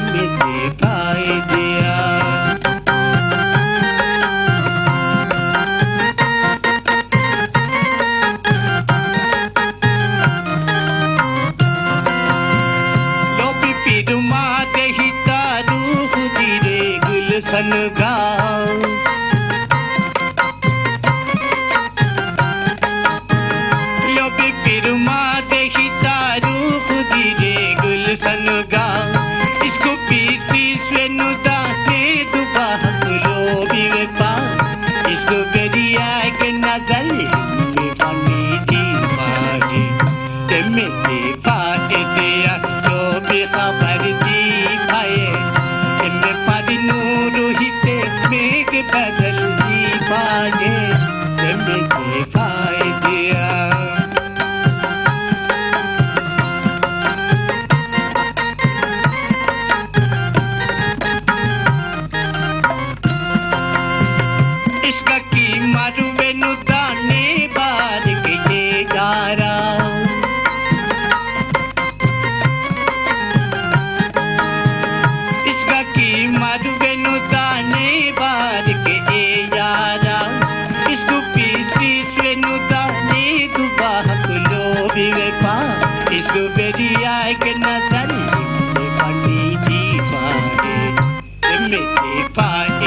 मेरे फायदे सन गाँव लो भी फिर माँ देखी तारू खुदी रे गुलशन गाँव इसको पीस पीस वे नुदाने दुबा लो भी वे पा इसको बेरिया के नजर में पानी दी पागे ते मेरे फाटे दिया लो भी खबर दी पाए मेघ बदल दी बागे मेरे फायदे इसका की मारुवे नुदाने बार के ये गारा इसका की मारुवे नुदाने बार के ए यारा इसको पीस पीस वे नुदाने दुबा लो भी वे पा इसको बेरिया के नजर में पानी दी पाए मेरे पाए